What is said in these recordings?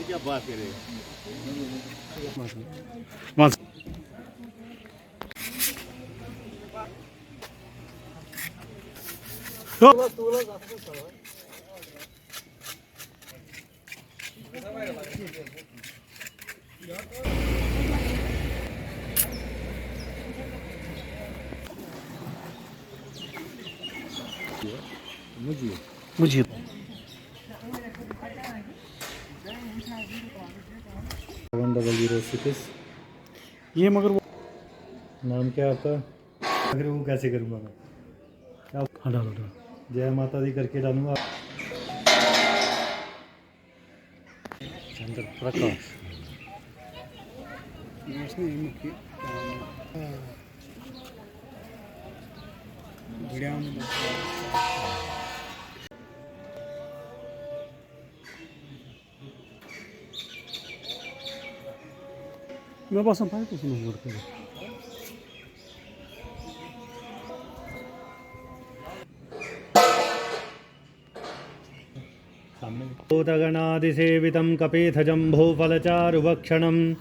क्या बात करें। मुझे ये मगर वो नाम क्या आपका? अगर वो कैसे करूँगा मैं? क्या? हाँ डालो डालो। जय माता दी करके डालूंगा। चंद्र प्रकाश मैं बस पाए तो सुनो करते भूतगणादिसेवितं कपेथजम्भूफलचारुभक्षणम्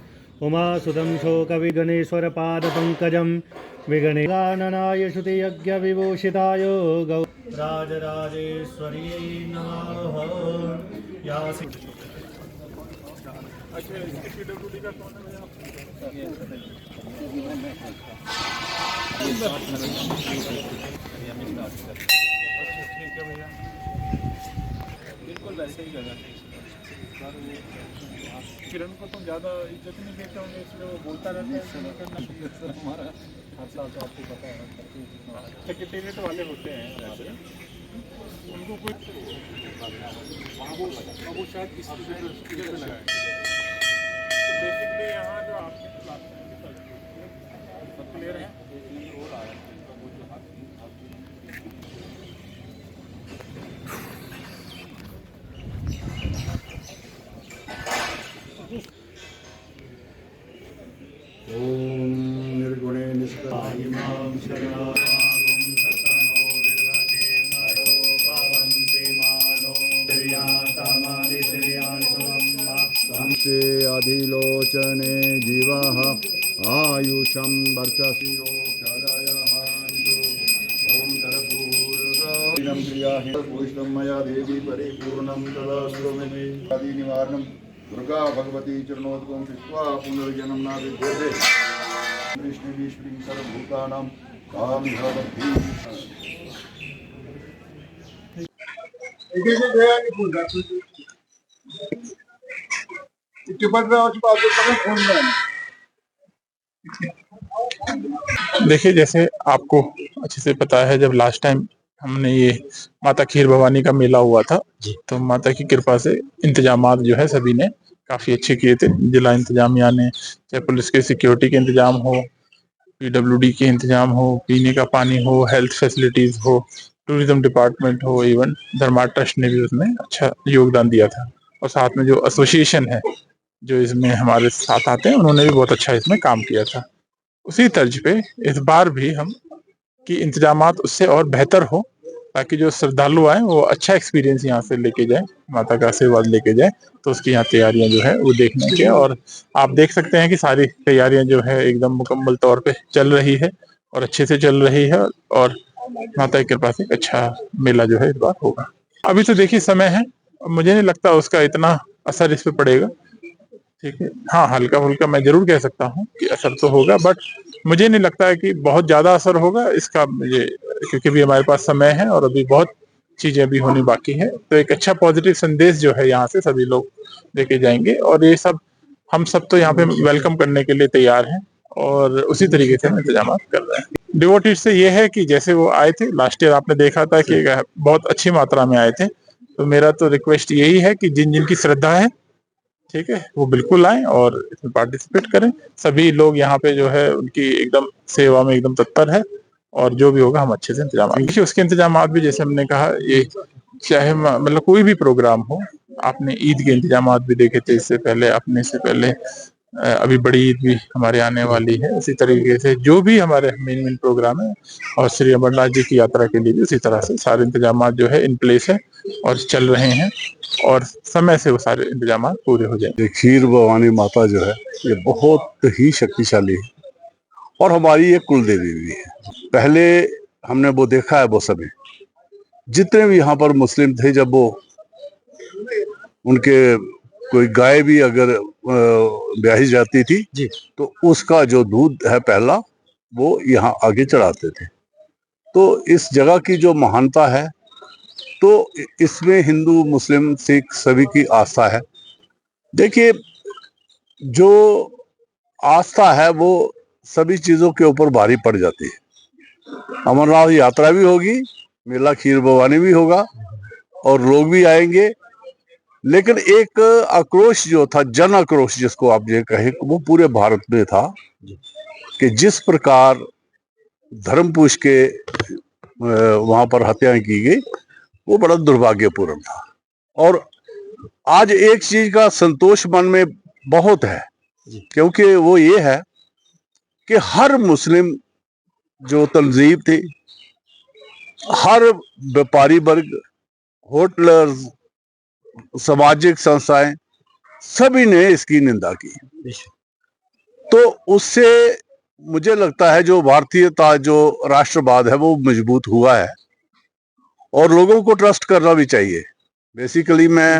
उमासुतं शोकविघ्नेश्वरपादपङ्कजं विगणेगाननाय श्रुतियज्ञविभूषिताय गौ राजराजेश्वर्यै नमः। या बिल्कुल वैसे ही करना चाहिए। किरण को तो ज़्यादा इज्जत नहीं देते होंगे, इसलिए वो बोलता रहता है ऐसे नहीं करना। सर हमारा हर साल तो आपको पता है सेक्रेटेरिएट वाले होते हैं हमारे, उनको कोई वो शायद इस जगह लगाए। तो बेसिकली यहाँ जो आपके क्लास सब क्लियर है। ओम निर्गुणे निष्कामां शरणागं सतनो विरवते नरो भवन्ति मानो प्रियातमादिश्रियाणि त्वं संसे अधिलोचने जीवः आयुषं वर्चसिरो गदयहान्तु। ओम कर्पूरगौरं प्रियाहि पुष्पं मया देवी परिपूर्णं तदास्तु मे आदि निवारणं दुर्गा भगवती चरणोद्गम कृत्वा पुनर्जन्म न विद्यते। कृष्ण विष्णु सर्वभूतानां कामिह बद्धि। देखिए, जैसे आपको अच्छे से पता है, जब लास्ट टाइम हमने ये माता खीर भवानी का मेला हुआ था, तो माता की कृपा से इंतजामात जो है सभी ने काफी अच्छे किए थे। जिला इंतजामिया ने, चाहे पुलिस के सिक्योरिटी के इंतजाम हो, पीडब्ल्यूडी के इंतजाम हो, पीने का पानी हो, हेल्थ फैसिलिटीज हो, टूरिज्म डिपार्टमेंट हो, इवन धर्मा ट्रस्ट ने भी उसमें अच्छा योगदान दिया था। और साथ में जो एसोसिएशन है जो इसमें हमारे साथ आते हैं, उन्होंने भी बहुत अच्छा इसमें काम किया था। उसी तर्ज पे इस बार भी हम कि इंतजामात उससे और बेहतर हो, ताकि जो श्रद्धालु आए वो अच्छा एक्सपीरियंस यहाँ से लेके जाए, माता का आशीर्वाद लेके जाए। तो उसकी यहाँ तैयारियां जो है वो देखने के, और आप देख सकते हैं कि सारी तैयारियां जो है एकदम मुकम्मल तौर पे चल रही है और अच्छे से चल रही है, और माता की कृपा से एक अच्छा मेला जो है इस बार होगा। अभी तो देखिए समय है, मुझे नहीं लगता उसका इतना असर इस पे पड़ेगा। ठीक है, हाँ, हल्का फुल्का मैं जरूर कह सकता हूँ कि असर तो होगा, बट मुझे नहीं लगता है कि बहुत ज्यादा असर होगा इसका मुझे, क्योंकि अभी हमारे पास समय है और अभी बहुत चीजें अभी होनी बाकी है। तो एक अच्छा पॉजिटिव संदेश जो है यहाँ से सभी लोग लेके जाएंगे, और ये सब हम सब तो यहाँ पे वेलकम करने के लिए तैयार हैं, और उसी तरीके से हम इंतजाम कर रहे हैं। डिवोटीज से ये है कि जैसे वो आए थे लास्ट ईयर, आपने देखा था कि बहुत अच्छी मात्रा में आए थे, तो मेरा तो रिक्वेस्ट यही है कि जिन जिनकी श्रद्धा है, ठीक है, वो बिल्कुल आए और इसमें पार्टिसिपेट करें। सभी लोग यहाँ पे जो है उनकी एकदम सेवा में एकदम तत्पर है, और जो भी होगा हम अच्छे से इंतजाम, देखिए उसके इंतजाम भी जैसे हमने कहा, ये चाहे मतलब कोई भी प्रोग्राम हो, आपने ईद के इंतजामात भी देखे थे इससे पहले, अपने से पहले अभी बड़ी ईद भी हमारे आने वाली है। उसी तरीके से जो भी हमारे मेन प्रोग्राम है और श्री अमरनाथ जी की यात्रा के लिए भी उसी तरह से सारे इंतजामात जो है इन प्लेस है और चल रहे हैं और समय से वो सारे इंतजामात पूरे हो जाएंगे। ये खीर भवानी माता जो है ये बहुत ही शक्तिशाली है और हमारी ये कुल देवी भी है। पहले हमने वो देखा है वो समय जितने भी यहाँ पर मुस्लिम थे, जब वो उनके कोई गाय भी अगर ब्याही जाती थी जी। तो उसका जो दूध है पहला वो यहाँ आगे चढ़ाते थे। तो इस जगह की जो महानता है तो इसमें हिंदू मुस्लिम सिख सभी की आस्था है। देखिए, जो आस्था है वो सभी चीजों के ऊपर भारी पड़ जाती है। अमरनाथ यात्रा भी होगी, मेला खीर भवानी भी होगा और लोग भी आएंगे, लेकिन एक आक्रोश जो था, जन आक्रोश जिसको आप ये कहें, वो पूरे भारत में था कि जिस प्रकार धर्म पूछ के वहां पर हत्याएं की गई वो बड़ा दुर्भाग्यपूर्ण था। और आज एक चीज का संतोष मन में बहुत है, क्योंकि वो ये है कि हर मुस्लिम जो तंजीम थी, हर व्यापारी वर्ग, होटलर्स, सामाजिक संस्थाएं, सभी ने इसकी निंदा की। तो उससे मुझे लगता है जो भारतीयता, जो राष्ट्रवाद है वो मजबूत हुआ है और लोगों को ट्रस्ट करना भी चाहिए। बेसिकली मैं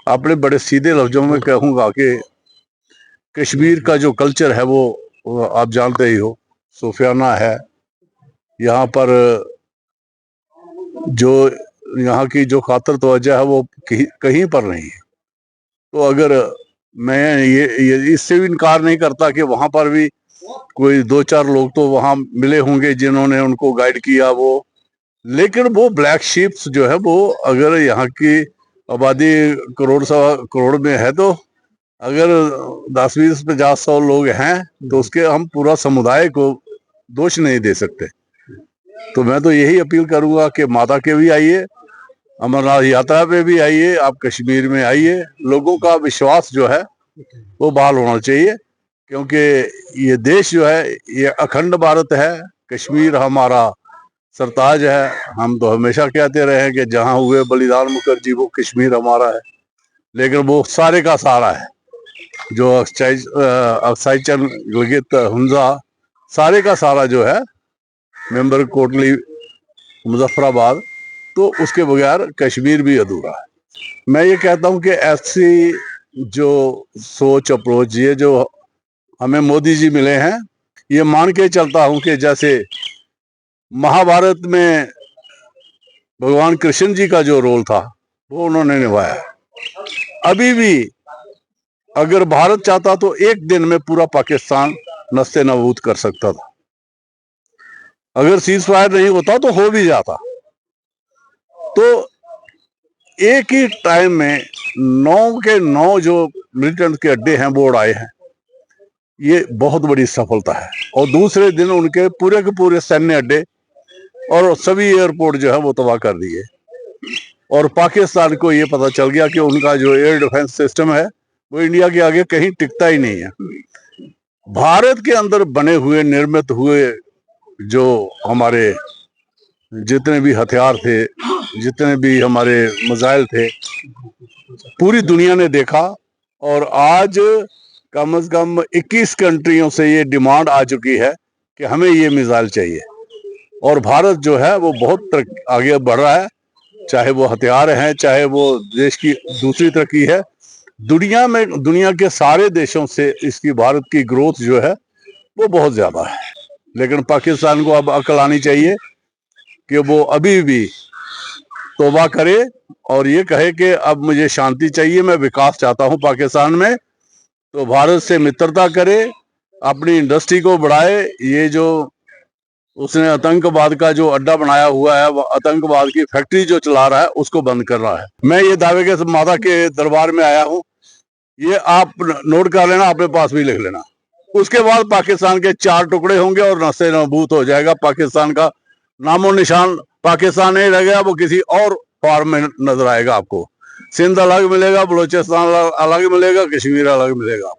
अपने बड़े सीधे लफ्जों में कहूंगा कि कश्मीर का जो कल्चर है वो आप जानते ही हो, सूफियाना है। यहाँ पर जो यहाँ की जो खातर तवज्जो है वो कहीं पर नहीं है। तो अगर मैं ये इससे भी इनकार नहीं करता कि वहां पर भी कोई 2-4 लोग तो वहां मिले होंगे जिन्होंने उनको गाइड किया, वो, लेकिन वो ब्लैक शीप्स जो है वो, अगर यहाँ की आबादी करोड़ सवा करोड़ में है तो अगर 10-20-50-100 लोग हैं तो उसके हम पूरा समुदाय को दोष नहीं दे सकते। तो मैं तो यही अपील करूंगा कि माता के भी आइए, अमरनाथ यात्रा पे भी आइए, आप कश्मीर में आइए। लोगों का विश्वास जो है वो बहाल होना चाहिए, क्योंकि ये देश जो है ये अखंड भारत है। कश्मीर हमारा सरताज है। हम तो हमेशा कहते रहे हैं कि जहां हुए बलिदान मुखर्जी वो कश्मीर हमारा है, लेकिन वो सारे का सारा है। जो अक्साई चंद गिलगित हुंजा, सारे का सारा जो है, मेंबर कोटली मुजफ्फराबाद, तो उसके बगैर कश्मीर भी अधूरा है। मैं ये कहता हूं कि ऐसी जो सोच, अप्रोच, ये जो हमें मोदी जी मिले हैं, ये मान के चलता हूं कि जैसे महाभारत में भगवान कृष्ण जी का जो रोल था वो उन्होंने निभाया। अभी भी अगर भारत चाहता तो एक दिन में पूरा पाकिस्तान नस्ते नाबूद कर सकता था। अगर सीज फायर नहीं होता तो हो भी जाता। तो एक ही टाइम में 9 के 9 जो मिलिटेंट के अड्डे हैं वो उड़ाए हैं, ये बहुत बड़ी सफलता है। और दूसरे दिन उनके पूरे के पूरे सैन्य अड्डे और सभी एयरपोर्ट जो है वो तबाह कर दिए। और पाकिस्तान को ये पता चल गया कि उनका जो एयर डिफेंस सिस्टम है वो इंडिया के आगे कहीं टिकता ही नहीं है। भारत के अंदर बने हुए, निर्मित हुए जो हमारे जितने भी हथियार थे, जितने भी हमारे मिसाइल थे, पूरी दुनिया ने देखा। और आज कम से कम 21 कंट्रियों से ये डिमांड आ चुकी है कि हमें ये मिसाइल चाहिए। और भारत जो है वो बहुत आगे बढ़ रहा है, चाहे वो हथियार हैं, चाहे वो देश की दूसरी तरक्की है। दुनिया में, दुनिया के सारे देशों से इसकी भारत की ग्रोथ जो है वो बहुत ज्यादा है। लेकिन पाकिस्तान को अब अकल आनी चाहिए कि वो अभी भी तौबा करे और ये कहे कि अब मुझे शांति चाहिए, मैं विकास चाहता हूं पाकिस्तान में। तो भारत से मित्रता करे, अपनी इंडस्ट्री को बढ़ाए। ये जो उसने आतंकवाद का जो अड्डा बनाया हुआ है, वो आतंकवाद की फैक्ट्री जो चला रहा है उसको बंद कर रहा है। मैं ये दावे के माता के दरबार में आया हूँ, ये आप नोट कर लेना, अपने पास भी लिख लेना। उसके बाद पाकिस्तान के 4 टुकड़े होंगे और नस्ते नाबूद हो जाएगा। पाकिस्तान का नामो निशान पाकिस्तान नहीं रह गया, वो किसी और फॉर्म में नजर आएगा आपको। सिंध अलग मिलेगा, बलूचिस्तान अलग मिलेगा, कश्मीर अलग मिलेगा।